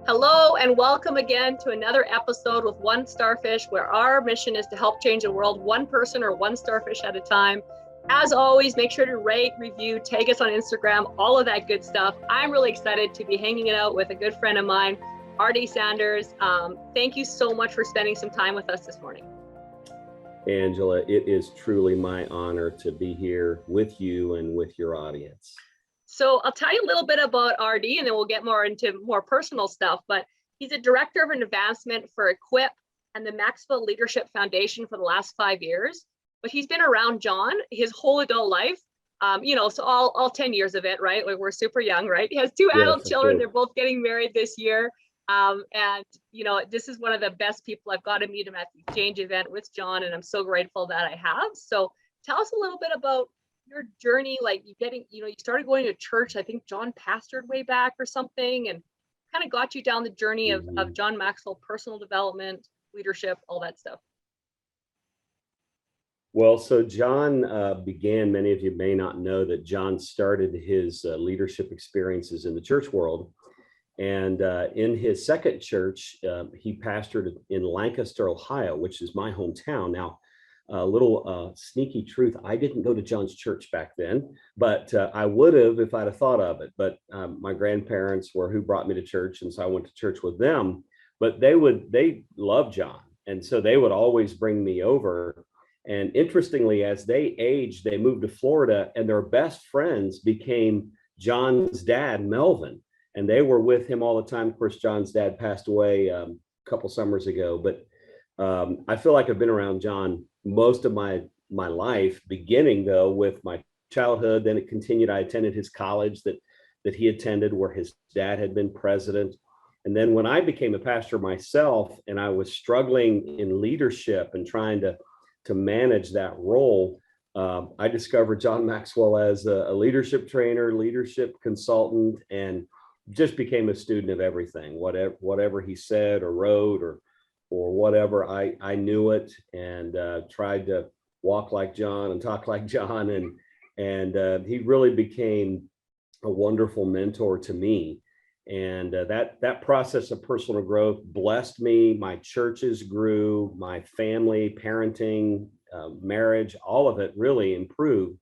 Hello and welcome again to another episode with One Starfish, where our mission is to help change the world one person or one starfish at a time. As always, make sure to rate, review, tag us on Instagram, all of that good stuff. I'm really excited to be hanging it out with a good friend of mine, R.D. Saunders. Thank you so much for spending some time with us this morning. Angela, it is truly my honor to be here with you and with your audience. So I'll tell you a little bit about RD and then we'll get more into more personal stuff, but he's a director of an advancement for Equip and the Maxwell Leadership Foundation for the last 5 years. But he's been around John his whole adult life, so all 10 years of it, right? Like we're super young, right? He has two adult children. They're both getting married this year. This is one of the best people. I've got to meet him at the Exchange event with John, and I'm so grateful that I have. So tell us a little bit about your journey, like you started going to church. I think John pastored way back or something, and kind of got you down the journey of John Maxwell, personal development, leadership, all that stuff. Well, so John began, many of you may not know that John started his leadership experiences in the church world. And in his second church, he pastored in Lancaster, Ohio, which is my hometown. Now, a little sneaky truth, I didn't go to John's church back then, but I would have if I'd have thought of it. But my grandparents were who brought me to church, and so I went to church with them. But they loved John, and so they would always bring me over. And interestingly, as they aged, they moved to Florida, and their best friends became John's dad, Melvin, and they were with him all the time. Of course, John's dad passed away a couple summers ago, but I feel like I've been around John most of my life, beginning though with my childhood. Then it continued. I attended his college that he attended, where his dad had been president. And then when I became a pastor myself, and I was struggling in leadership and trying to manage that role, I discovered John Maxwell as a leadership trainer, leadership consultant, and just became a student of everything. Whatever he said or wrote or whatever, I knew it, and tried to walk like John and talk like John, and he really became a wonderful mentor to me. And that process of personal growth blessed me. My churches grew, my family, parenting, marriage, all of it really improved,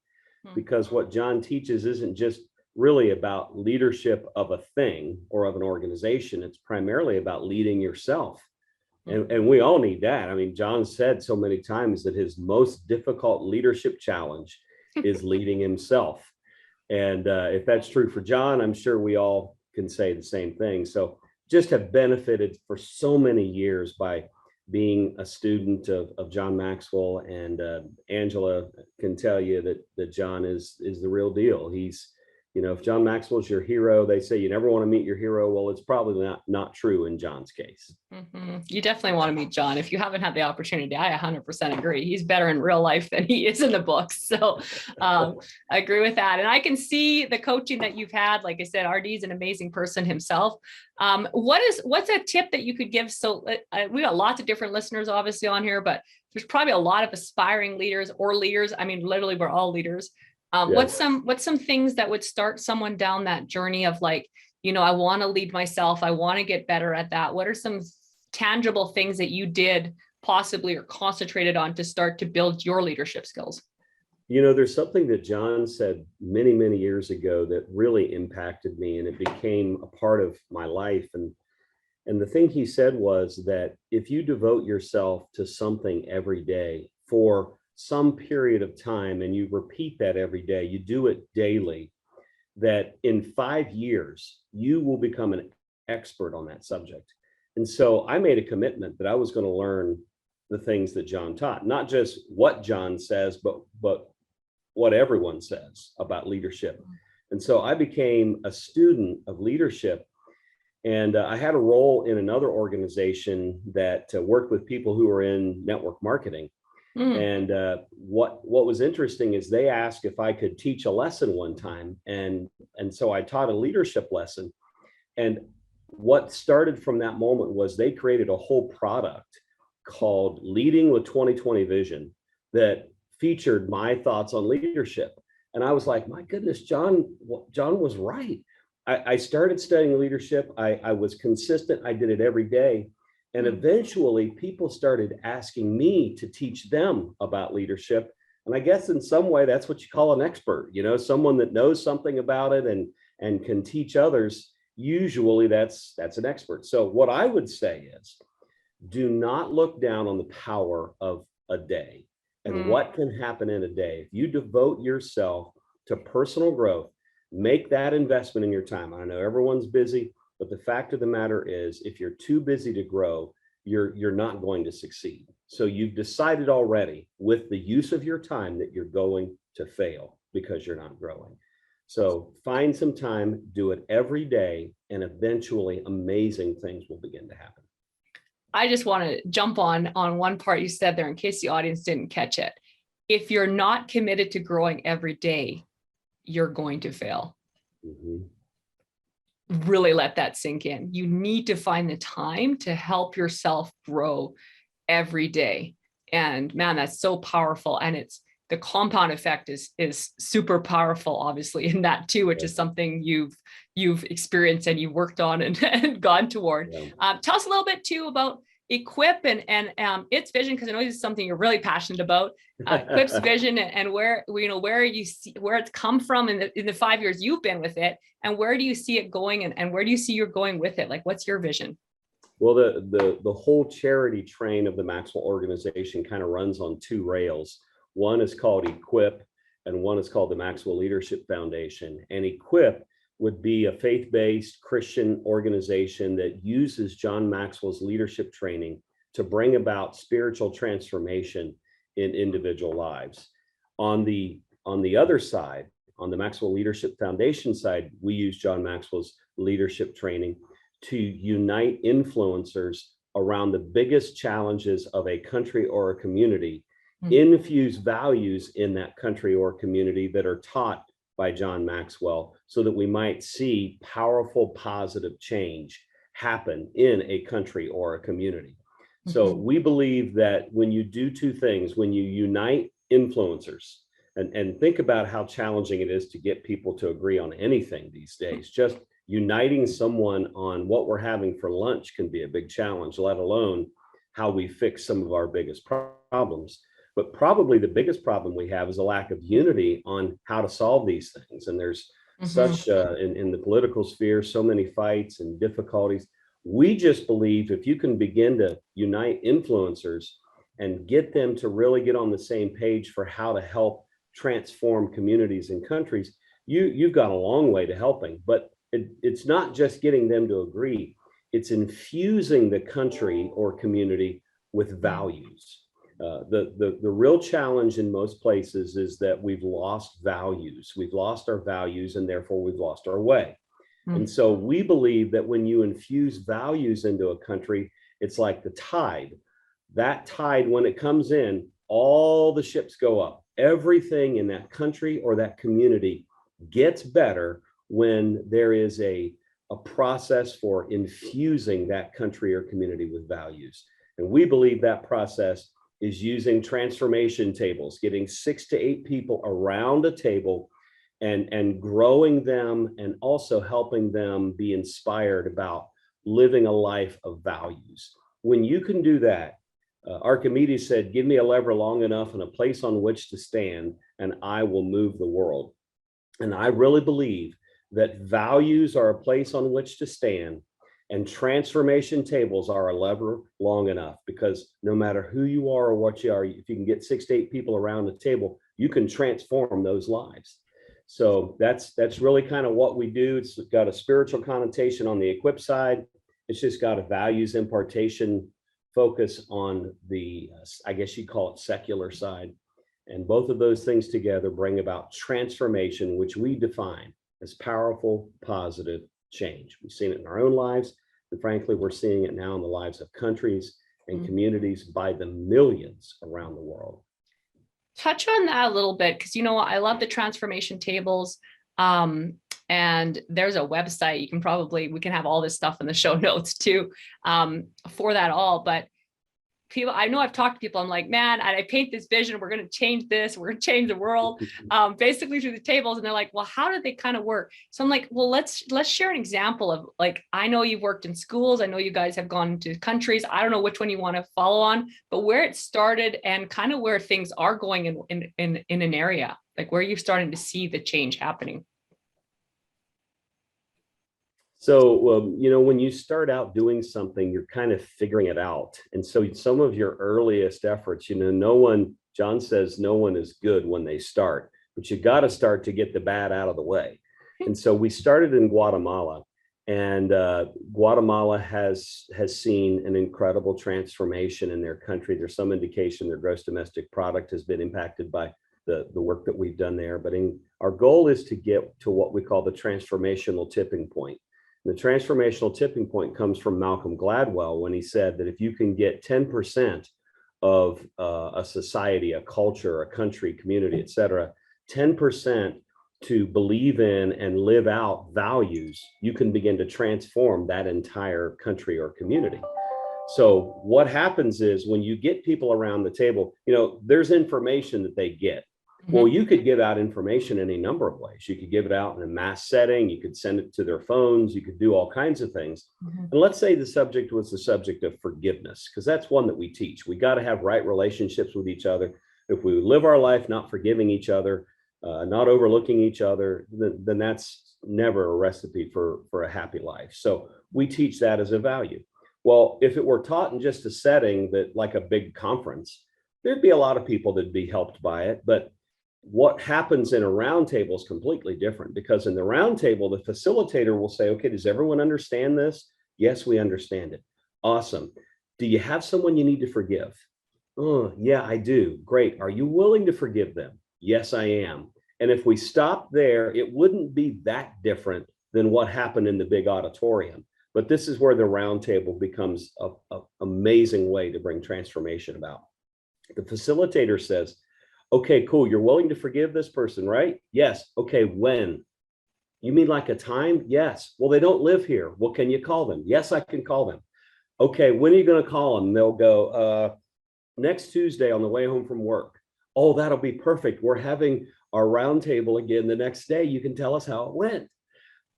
because what John teaches isn't just really about leadership of a thing or of an organization. It's primarily about leading yourself. And we all need that. I mean, John said so many times that his most difficult leadership challenge is leading himself. And if that's true for John, I'm sure we all can say the same thing. So just have benefited for so many years by being a student of John Maxwell. And Angela can tell you that John is the real deal. He's, if John Maxwell's your hero, they say you never want to meet your hero. Well, it's probably not true in John's case. Mm-hmm. You definitely want to meet John. If you haven't had the opportunity, I 100% agree. He's better in real life than he is in the books. So I agree with that. And I can see the coaching that you've had. Like I said, RD is an amazing person himself. What's a tip that you could give? So we got lots of different listeners obviously on here, but there's probably a lot of aspiring leaders or leaders. I mean, literally we're all leaders. Yes. What's some things that would start someone down that journey of like, I want to lead myself. I want to get better at that. What are some tangible things that you did possibly or concentrated on to start to build your leadership skills? There's something that John said many, many years ago that really impacted me, and it became a part of my life. And the thing he said was that if you devote yourself to something every day for some period of time, and you repeat that every day, you do it daily, that in 5 years, you will become an expert on that subject. And so I made a commitment that I was going to learn the things that John taught, not just what John says, but what everyone says about leadership. And so I became a student of leadership. And I had a role in another organization that worked with people who were in network marketing. And what was interesting is they asked if I could teach a lesson one time. And so I taught a leadership lesson. And what started from that moment was they created a whole product called Leading with 2020 Vision that featured my thoughts on leadership. And I was like, my goodness, John was right. I started studying leadership. I was consistent. I did it every day. And eventually people started asking me to teach them about leadership. And I guess in some way, that's what you call an expert, someone that knows something about it and can teach others. Usually that's an expert. So what I would say is, do not look down on the power of a day and what can happen in a day. If you devote yourself to personal growth, make that investment in your time. I know everyone's busy, but the fact of the matter is, if you're too busy to grow, you're not going to succeed. So you've decided already with the use of your time that you're going to fail because you're not growing. So find some time, do it every day, and eventually amazing things will begin to happen. I just want to jump on one part you said there in case the audience didn't catch it. If you're not committed to growing every day, you're going to fail. Really let that sink in. You need to find the time to help yourself grow every day. And man, that's so powerful. And it's the compound effect is super powerful, obviously, in that too, which is something you've experienced and you've worked on and gone toward. Tell us a little bit too about Equip and its vision, because I know this is something you're really passionate about. Equip's vision and where you see where it's come from in the 5 years you've been with it, and where do you see it going, and where do you see you're going with it? Like, what's your vision? Well, the whole charity train of the Maxwell organization kind of runs on two rails. One is called Equip, and one is called the Maxwell Leadership Foundation. And Equip would be a faith-based Christian organization that uses John Maxwell's leadership training to bring about spiritual transformation in individual lives. On the other side, on the Maxwell Leadership Foundation side, we use John Maxwell's leadership training to unite influencers around the biggest challenges of a country or a community, infuse values in that country or community that are taught by John Maxwell, so that we might see powerful, positive change happen in a country or a community. So we believe that when you do two things, when you unite influencers, and think about how challenging it is to get people to agree on anything these days. Just uniting someone on what we're having for lunch can be a big challenge, let alone how we fix some of our biggest problems. But probably the biggest problem we have is a lack of unity on how to solve these things. And there's such, in the political sphere, so many fights and difficulties. We just believe if you can begin to unite influencers and get them to really get on the same page for how to help transform communities and countries, you've got a long way to helping. But it's not just getting them to agree, it's infusing the country or community with values. The real challenge in most places is that we've lost values. We've lost our values, and therefore we've lost our way. And so we believe that when you infuse values into a country, it's like the tide. That tide, when it comes in, all the ships go up. Everything in that country or that community gets better when there is a process for infusing that country or community with values. And we believe that process is using transformation tables, getting 6 to 8 people around a table and growing them, and also helping them be inspired about living a life of values. When you can do that, Archimedes said, give me a lever long enough and a place on which to stand, and I will move the world. And I really believe that values are a place on which to stand, and transformation tables are a lever long enough, because no matter who you are or what you are, if you can get 6 to 8 people around the table, you can transform those lives. So that's really kind of what we do. It's got a spiritual connotation on the Equip side. It's just got a values impartation focus on the, I guess you'd call it secular side. And both of those things together bring about transformation, which we define as powerful, positive change. We've seen it in our own lives, and frankly, we're seeing it now in the lives of countries and communities by the millions around the world. Touch on that a little bit, because I love the transformation tables. And there's a website we can have all this stuff in the show notes too, for that all. But people, I know I've talked to people, I'm like, man, I paint this vision, we're going to change this, we're going to change the world, basically through the tables. And they're like, well, how did they kind of work? So I'm like, well, let's share an example of, like, I know you've worked in schools. I know you guys have gone to countries. I don't know which one you want to follow on, but where it started and kind of where things are going in an area, like where you're starting to see the change happening. So, when you start out doing something, you're kind of figuring it out. And so some of your earliest efforts, John says no one is good when they start, but you got to start to get the bad out of the way. And so we started in Guatemala, and Guatemala has seen an incredible transformation in their country. There's some indication their gross domestic product has been impacted by the work that we've done there. But our goal is to get to what we call the transformational tipping point. The transformational tipping point comes from Malcolm Gladwell, when he said that if you can get 10% of a society, a culture, a country, community, et cetera, 10% to believe in and live out values, you can begin to transform that entire country or community. So what happens is when you get people around the table, there's information that they get. Well, you could give out information in a number of ways. You could give it out in a mass setting. You could send it to their phones. You could do all kinds of things. And let's say the subject was the subject of forgiveness, because that's one that we teach. We got to have right relationships with each other. If we live our life not forgiving each other, not overlooking each other, then that's never a recipe for a happy life. So we teach that as a value. Well, if it were taught in just a setting that, like a big conference, there'd be a lot of people that'd be helped by it. But what happens in a roundtable is completely different, because in the roundtable, the facilitator will say, okay, does everyone understand this? Yes, we understand it. Awesome. Do you have someone you need to forgive? Oh, yeah, I do. Great. Are you willing to forgive them? Yes, I am. And if we stop there, it wouldn't be that different than what happened in the big auditorium. But this is where the roundtable becomes an amazing way to bring transformation about. The facilitator says, okay, cool. You're willing to forgive this person, right? Yes. Okay. When? You mean like a time? Yes. Well, they don't live here. Well, can you call them? Yes, I can call them. Okay. When are you going to call them? They'll go, next Tuesday on the way home from work. Oh, that'll be perfect. We're having our roundtable again the next day. You can tell us how it went.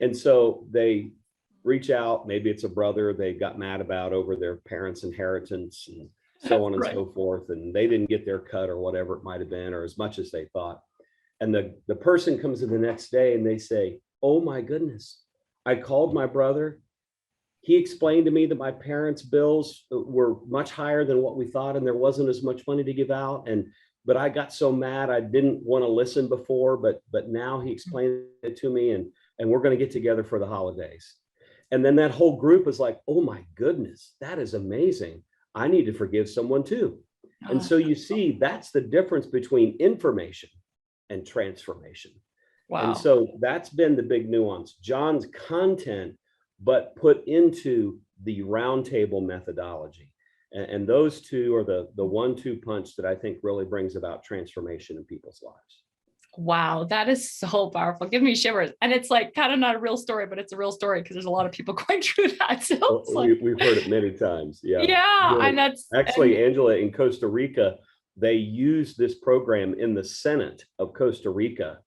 And so they reach out. Maybe it's a brother they got mad about over their parents' inheritance and so on and so forth, and they didn't get their cut or whatever it might have been, or as much as they thought. And the person comes in the next day and they say, oh my goodness, I called my brother. He explained to me that my parents' bills were much higher than what we thought, and there wasn't as much money to give out. But I got so mad, I didn't want to listen before, but now he explained it to me, and we're going to get together for the holidays. And then that whole group is like, oh my goodness, that is amazing. I need to forgive someone too. And so you see, that's the difference between information and transformation. Wow. And so that's been the big nuance. John's content, but put into the roundtable methodology. And those two are the 1-2 punch that I think really brings about transformation in people's lives. Wow, that is so powerful. Give me shivers. And it's like kind of not a real story, but it's a real story because there's a lot of people going through that. So it's like, we've heard it many times. Yeah. Yeah. And that's actually, Angela, in Costa Rica, they used this program in the Senate of Costa Rica.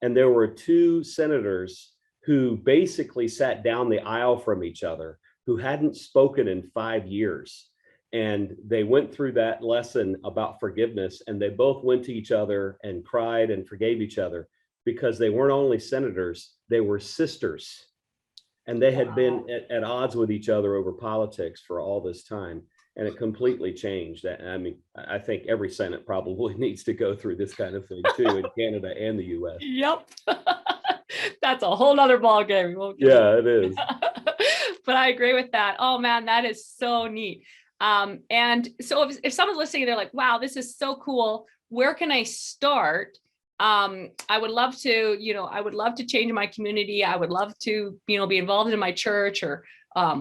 And there were 2 senators who basically sat down the aisle from each other, who hadn't spoken in 5 years. And they went through that lesson about forgiveness, and they both went to each other and cried and forgave each other, because they weren't only senators, they were sisters. And they had been at odds with each other over politics for all this time. And it completely changed. I mean, I think every Senate probably needs to go through this kind of thing too, in Canada and the US. Yep. That's a whole nother ball game. Yeah, it is. But I agree with that. Oh man, that is so neat. And so if someone's listening, they're like, wow, this is so cool. Where can I start? I would love to change my community. I would love to, be involved in my church or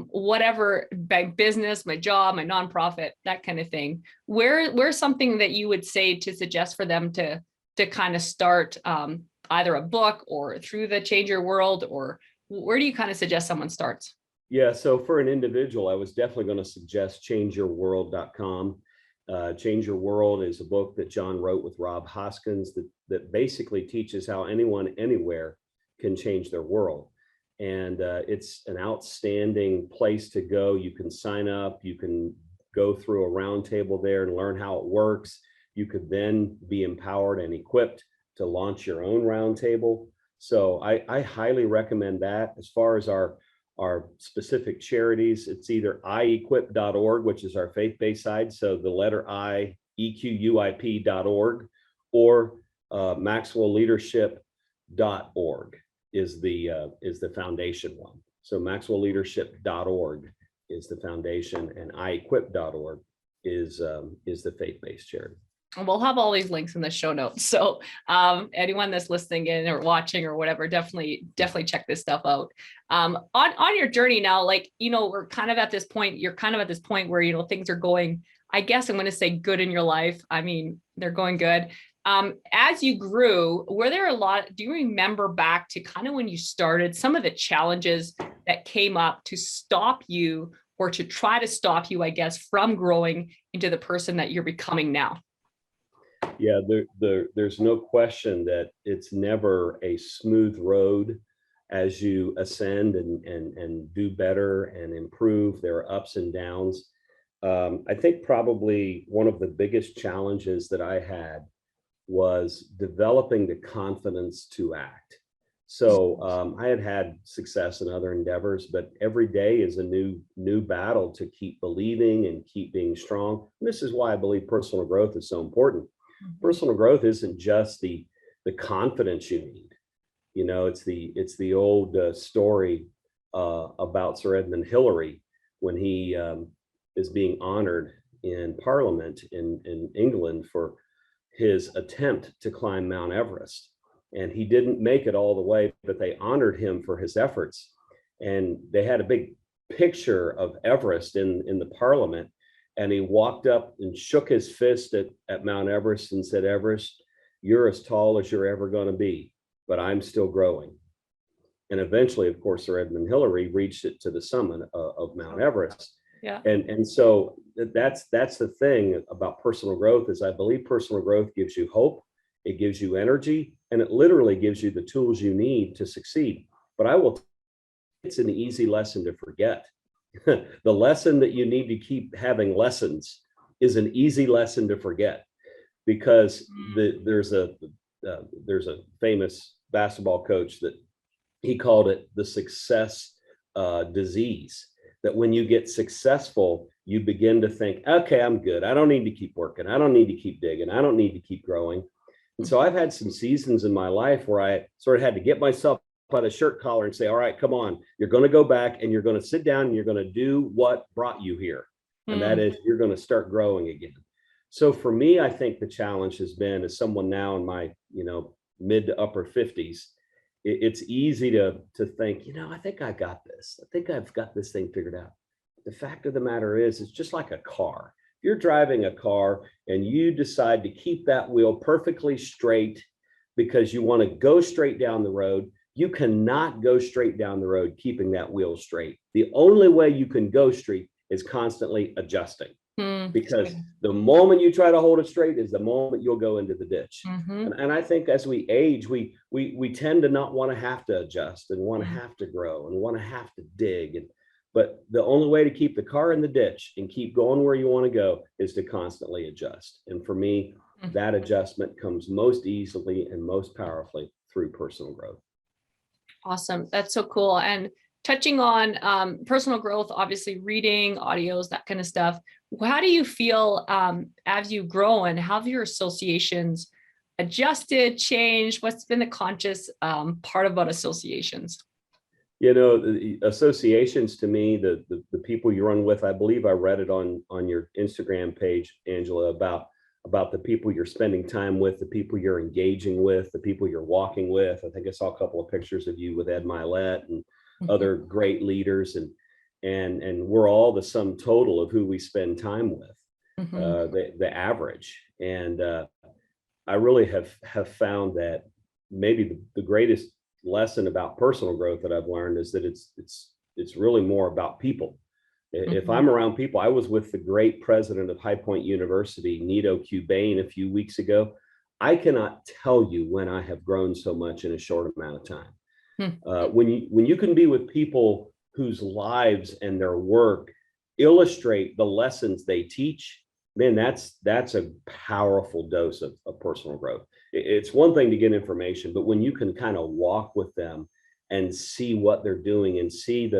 whatever, my business, my job, my nonprofit, that kind of thing. Where's something that you would say to suggest for them to kind of start either a book or through the Change Your World, or where do you kind of suggest someone starts? Yeah, so for an individual, I was definitely going to suggest changeyourworld.com. Change Your World is a book that John wrote with Rob Hoskins that basically teaches how anyone, anywhere can change their world. And it's an outstanding place to go. You can sign up, you can go through a roundtable there and learn how it works. You could then be empowered and equipped to launch your own roundtable. So I highly recommend that. As far as our specific charities, it's either iequip.org, which is our faith-based side, so the letter I, EQUIP.org, or maxwellleadership.org is the foundation one. So maxwellleadership.org is the foundation, and iequip.org is the faith-based charity. And we'll have all these links in the show notes. So anyone that's listening in or watching or whatever, definitely check this stuff out. On your journey now, like, we're kind of at this point, you're kind of at this point where, things are going, I guess I'm going to say good in your life. I mean, they're going good. As you grew, were there do you remember back to kind of when you started, some of the challenges that came up to stop you or to try to stop you, I guess, from growing into the person that you're becoming now? Yeah, there's no question that it's never a smooth road as you ascend and do better and improve. There are ups and downs. I think probably one of the biggest challenges that I had was developing the confidence to act. So I had success in other endeavors, but every day is a new battle to keep believing and keep being strong. And this is why I believe personal growth is so important. Personal growth isn't just the confidence you need. It's the old story about Sir Edmund Hillary when he is being honored in Parliament in England for his attempt to climb Mount Everest. And he didn't make it all the way, but they honored him for his efforts. And they had a big picture of Everest in the Parliament. And he walked up and shook his fist at Mount Everest and said, "Everest, you're as tall as you're ever going to be, but I'm still growing." And eventually, of course, Sir Edmund Hillary reached it to the summit of Mount Everest. Yeah. And so that's the thing about personal growth is I believe personal growth gives you hope, it gives you energy, and it literally gives you the tools you need to succeed. But it's an easy lesson to forget. The lesson that you need to keep having lessons is an easy lesson to forget, because there's a famous basketball coach that he called it the success disease. That when you get successful, you begin to think, okay, I'm good. I don't need to keep working. I don't need to keep digging. I don't need to keep growing. And so I've had some seasons in my life where I sort of had to get myself out of shirt collar and say, all right, come on, you're going to go back and you're going to sit down and you're going to do what brought you here. And that is, you're going to start growing again. So for me, I think the challenge has been, as someone now in my, mid to upper 50s, it's easy to think, I think I got this. I think I've got this thing figured out. The fact of the matter is, it's just like a car. If you're driving a car and you decide to keep that wheel perfectly straight because you want to go straight down the road, you cannot go straight down the road keeping that wheel straight. The only way you can go straight is constantly adjusting. Because the moment you try to hold it straight is the moment you'll go into the ditch. And I think as we age, we tend to not want to have to adjust and want to have to grow and want to have to dig. But the only way to keep the car in the ditch and keep going where you want to go is to constantly adjust. And for me, that adjustment comes most easily and most powerfully through personal growth. Awesome. That's so cool. And touching on personal growth, obviously reading, audios, that kind of stuff. How do you feel as you grow, and how have your associations adjusted, changed? What's been the conscious part about associations? The associations to me, the people you run with, I believe I read it on your Instagram page, Angela, about the people you're spending time with, the people you're engaging with, the people you're walking with. I think I saw a couple of pictures of you with Ed Milet and other great leaders, and we're all the sum total of who we spend time with, the average. And I really have found that maybe the greatest lesson about personal growth that I've learned is that it's it's really more about people. If I'm around people, I was with the great president of High Point University, Nito Cubain, a few weeks ago. I cannot tell you when I have grown so much in a short amount of time. When you can be with people whose lives and their work illustrate the lessons they teach, man, that's a powerful dose of personal growth. It's one thing to get information, but when you can kind of walk with them and see what they're doing and see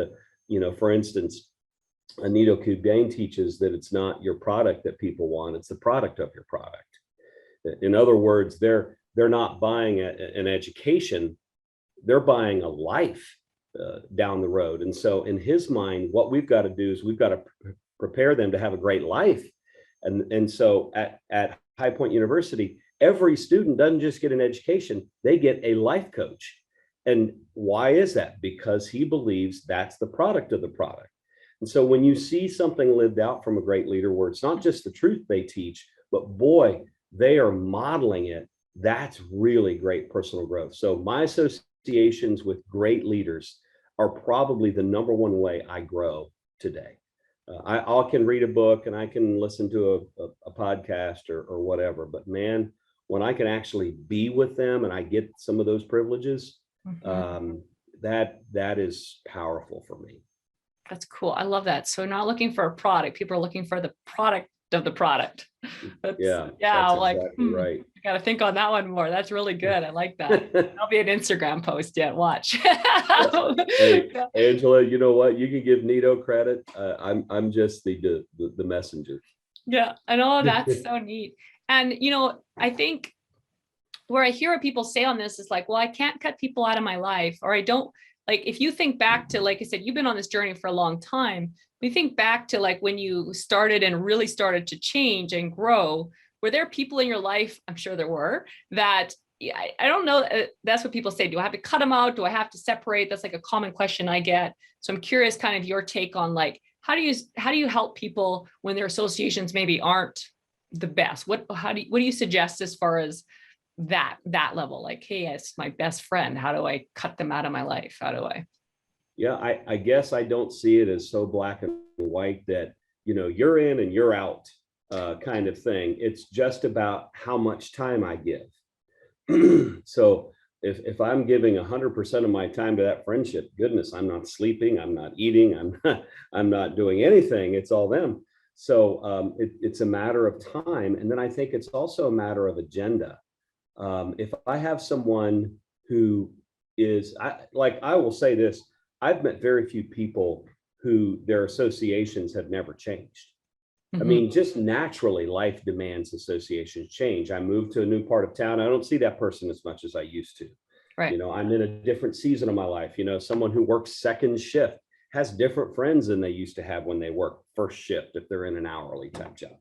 for instance, Anito Cubain teaches that it's not your product that people want, it's the product of your product. In other words, they're not buying an education, they're buying a life down the road. And so in his mind, what we've got to do is we've got to prepare them to have a great life. And so at High Point University, every student doesn't just get an education, they get a life coach. And why is that? Because he believes that's the product of the product. And so when you see something lived out from a great leader where it's not just the truth they teach, but boy, they are modeling it, that's really great personal growth. So my associations with great leaders are probably the number one way I grow today. I can read a book and I can listen to a podcast or whatever, but man, when I can actually be with them and I get some of those privileges, that is powerful for me. That's cool. I love that. So not looking for a product, people are looking for the product of the product. That's exactly right. I got to think on that one more. That's really good. I like that. That'll be an Instagram post yet. Watch. Hey, Angela, you know what? You can give Nito credit. I'm just the messenger. Yeah, I know, that's so neat. And I think where I hear what people say on this is like, well, I can't cut people out of my life, or I don't. Like, if you think back to, like I said, you've been on this journey for a long time. We think back to like when you started and really started to change and grow, were there people in your life? I'm sure there were that, I don't know. That's what people say. Do I have to cut them out? Do I have to separate? That's like a common question I get. So I'm curious kind of your take on like, how do you help people when their associations maybe aren't the best? What do you suggest as far as that level? Like, hey, it's my best friend, how do I cut them out of my life? How do I? Yeah, I guess I don't see it as so black and white that you're in and you're out kind of thing. It's just about how much time I give. So if I'm giving 100% of my time to that friendship, goodness, I'm not sleeping, I'm not eating, I'm not doing anything, it's all them. So it's a matter of time. And then I think it's also a matter of agenda. If I have someone who is, I will say this, I've met very few people who their associations have never changed. I mean, just naturally, life demands associations change. I moved to a new part of town. I don't see that person as much as I used to. Right. I'm in a different season of my life. Someone who works second shift has different friends than they used to have when they work first shift, if they're in an hourly type job.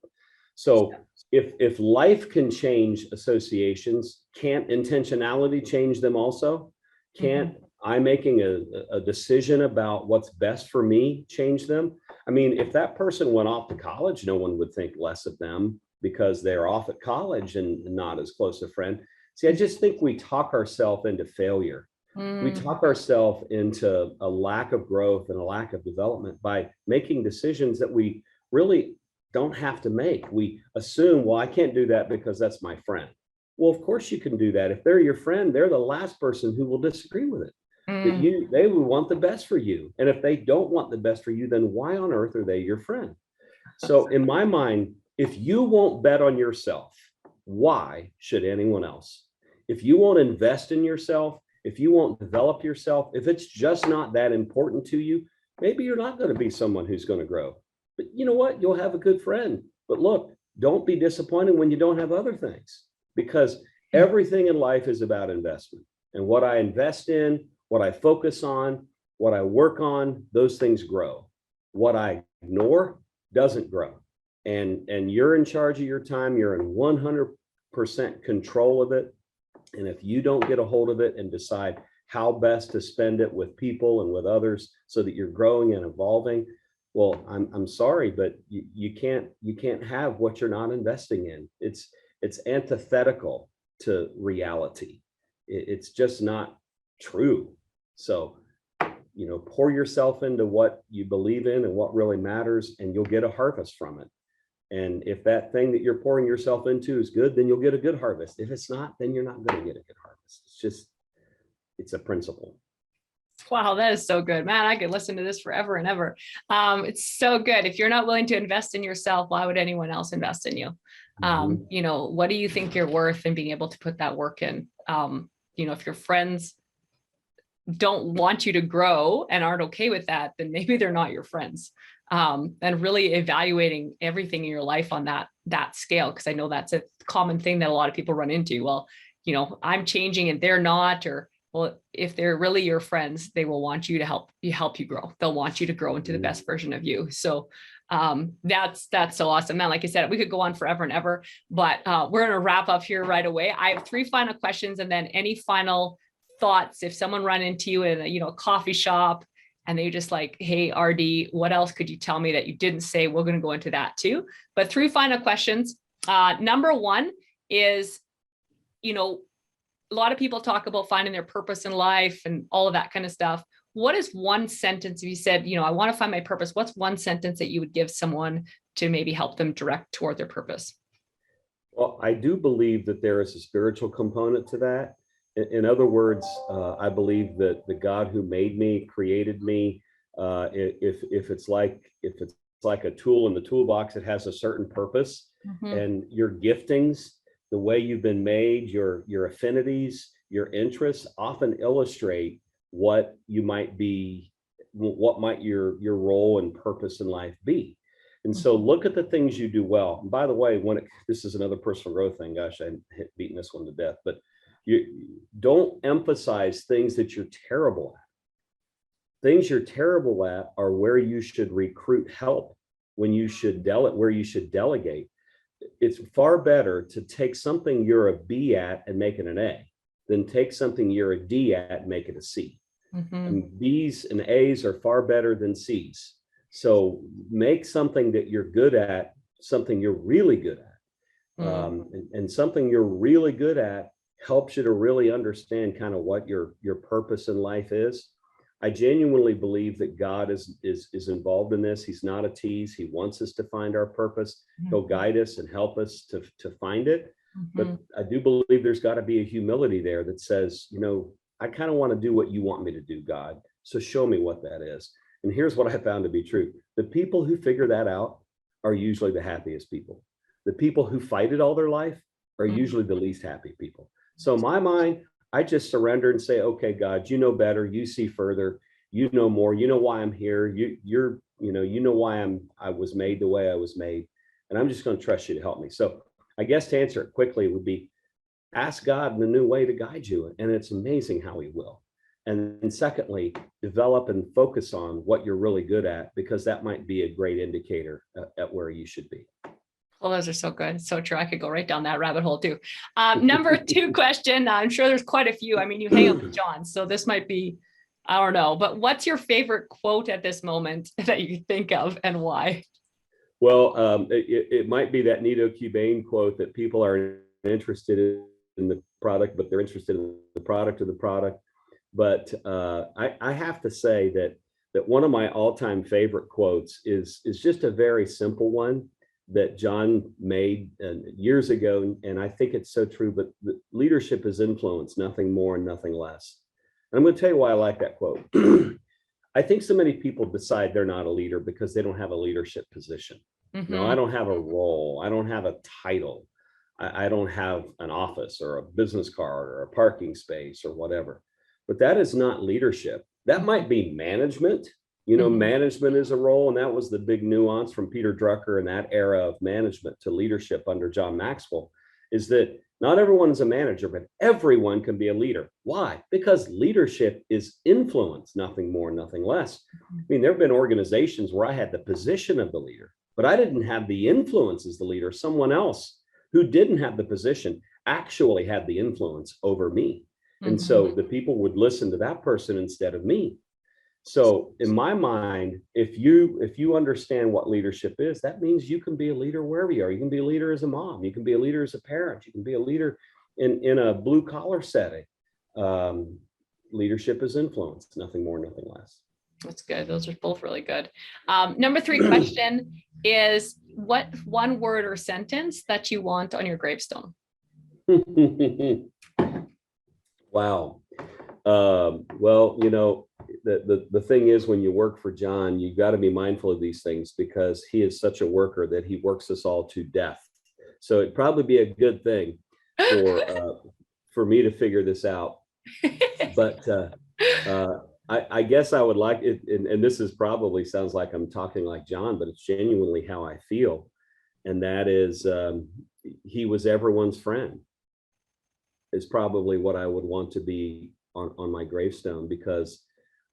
So if life can change associations, can't intentionality change them also? Can't I making a decision about what's best for me change them? I mean, if that person went off to college, no one would think less of them because they're off at college and not as close a friend. See, I just think we talk ourselves into failure. We talk ourselves into a lack of growth and a lack of development by making decisions that we really don't have to make. We assume, well, I can't do that because that's my friend. Well, of course you can do that. If they're your friend, they're the last person who will disagree with it. That they would want the best for you. And if they don't want the best for you, then why on earth are they your friend? So in my mind, if you won't bet on yourself, why should anyone else? If you won't invest in yourself, if you won't develop yourself, if it's just not that important to you, maybe you're not going to be someone who's going to grow. But you know what? You'll have a good friend. But look, don't be disappointed when you don't have other things, because everything in life is about investment. And what I invest in, what I focus on, what I work on, those things grow. What I ignore doesn't grow. And you're in charge of your time. You're in 100% control of it. And if you don't get a hold of it and decide how best to spend it with people and with others so that you're growing and evolving, well, I'm sorry, but you can't have what you're not investing in. It's antithetical to reality. It's just not true. So pour yourself into what you believe in and what really matters, and you'll get a harvest from it. And if that thing that you're pouring yourself into is good, then you'll get a good harvest. If it's not, then you're not going to get a good harvest. It's a principle. Wow, that is so good, man. I could listen to this forever and ever. It's so good. If you're not willing to invest in yourself, why would anyone else invest in you? What do you think you're worth, and being able to put that work in? If your friends don't want you to grow and aren't okay with that, then maybe they're not your friends. And really evaluating everything in your life on that scale, because I know that's a common thing that a lot of people run into. Well, I'm changing and they're not, or well, if they're really your friends, they will want you to help you grow. They'll want you to grow into the best version of you. So that's so awesome, man. Like I said, we could go on forever and ever, but we're going to wrap up here right away. I have 3 final questions, and then any final thoughts. If someone run into you in a coffee shop and they're just like, hey, RD, what else could you tell me that you didn't say? We're going to go into that too. But 3 final questions. Number 1 is, a lot of people talk about finding their purpose in life and all of that kind of stuff. What is one sentence, if you said, I want to find my purpose, what's one sentence that you would give someone to maybe help them direct toward their purpose? Well, I do believe that there is a spiritual component to that. In other words, I believe that the God who made me, created me, if it's like a tool in the toolbox, it has a certain purpose. And your giftings, the way you've been made, your affinities, your interests often illustrate what you might be, what might your role and purpose in life be. And so look at the things you do well. And by the way, this is another personal growth thing. Gosh, I'm beating this one to death, but you don't emphasize things that you're terrible at. Things you're terrible at are where you should recruit help, where you should delegate. It's far better to take something you're a B at and make it an A than take something you're a D at and make it a C. And B's and A's are far better than C's. So make something that you're good at, something you're really good at. And something you're really good at helps you to really understand kind of what your purpose in life is. I genuinely believe that God is involved in this. He's not a tease. He wants us to find our purpose. He'll guide us and help us to find it. But I do believe there's got to be a humility there that says, I kind of want to do what you want me to do, God. So show me what that is. And here's what I found to be true. The people who figure that out are usually the happiest people. The people who fight it all their life are usually the least happy people. So in my mind, I just surrender and say, okay, God, you know better, you see further, you know more, you know why I'm here, you know why I was made the way I was made, and I'm just going to trust you to help me. So I guess to answer it quickly would be ask God in a new way to guide you, and it's amazing how he will. And secondly, develop and focus on what you're really good at, because that might be a great indicator at where you should be. Well, those are so good. So true. I could go right down that rabbit hole too. Number 2 question. I'm sure there's quite a few. I mean, you hang out with John, so this might be, I don't know, but what's your favorite quote at this moment that you think of, and why? Well, it might be that Nito Cubane quote that people are interested in the product, but they're interested in the product of the product. But I have to say that one of my all-time favorite quotes is just a very simple one that John made years ago, and I think it's so true. But leadership is influence, nothing more and nothing less. And I'm going to tell you why I like that quote. I think so many people decide they're not a leader because they don't have a leadership position. No, I don't have a role. I don't have a title. I don't have an office or a business card or a parking space or whatever. But that is not leadership. That might be management. Management is a role, and that was the big nuance from Peter Drucker in that era of management to leadership under John Maxwell, is that not everyone is a manager, but everyone can be a leader. Why? Because leadership is influence, nothing more, nothing less. I mean, there have been organizations where I had the position of the leader, but I didn't have the influence as the leader. Someone else who didn't have the position actually had the influence over me. And so the people would listen to that person instead of me. So in my mind, if you understand what leadership is, that means you can be a leader wherever you are. You can be a leader as a mom. You can be a leader as a parent. You can be a leader in a blue collar setting. Leadership is influence, nothing more, nothing less. That's good. Those are both really good. Number 3 question is, what one word or sentence that you want on your gravestone? Wow. Well, you know, the thing is, when you work for John, you got to be mindful of these things, because he is such a worker that he works us all to death. So it'd probably be a good thing for me to figure this out. But I guess I would like it, and this is probably sounds like I'm talking like John, but it's genuinely how I feel. And that is, he was everyone's friend, is probably what I would want to be on my gravestone, because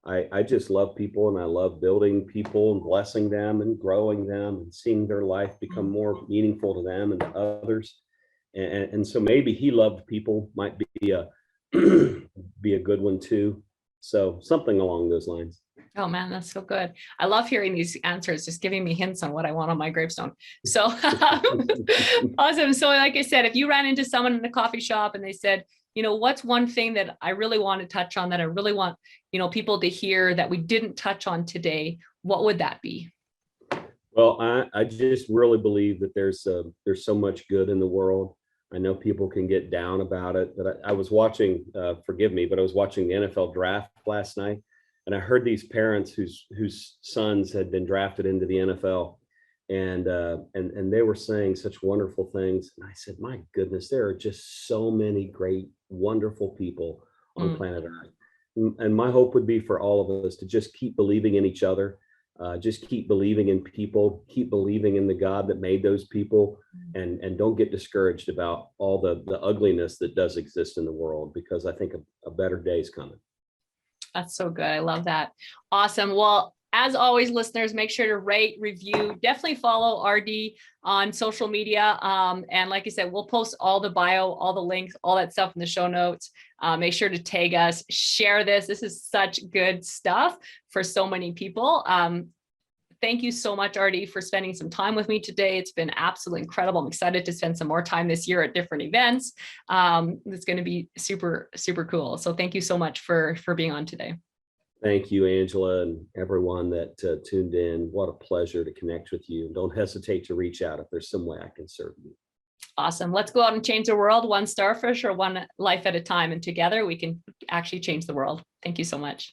I just love people, and I love building people and blessing them and growing them and seeing their life become more meaningful to them and to others. And so maybe he loved people might be a be a good one too. So something along those lines. Oh man, that's so good. I love hearing these answers, just giving me hints on what I want on my gravestone. So awesome. So like I said, if you ran into someone in the coffee shop and they said, you know, what's one thing that I really want to touch on, that I really want, you know, people to hear that we didn't touch on today, what would that be? Well, I just really believe that there's so much good in the world. I know people can get down about it, but I was watching, forgive me, but I was watching the NFL draft last night, and I heard these parents whose sons had been drafted into the NFL, and they were saying such wonderful things. And I said, my goodness, there are just so many great, wonderful people on planet Earth. And my hope would be for all of us to just keep believing in each other. Just keep believing in people, keep believing in the God that made those people, and don't get discouraged about all the ugliness that does exist in the world, because I think a better day is coming. That's so good. I love that. Awesome. Well, as always, listeners, make sure to rate, review, definitely follow RD on social media. And like I said, we'll post all the bio, all the links, all that stuff in the show notes. Make sure to tag us, share this. This is such good stuff for so many people. Thank you so much, RD, for spending some time with me today. It's been absolutely incredible. I'm excited to spend some more time this year at different events. It's going to be super, super cool. So thank you so much for being on today. Thank you, Angela, and everyone that tuned in. What a pleasure to connect with you. Don't hesitate to reach out if there's some way I can serve you. Awesome. Let's go out and change the world, one starfish or one life at a time. And together we can actually change the world. Thank you so much.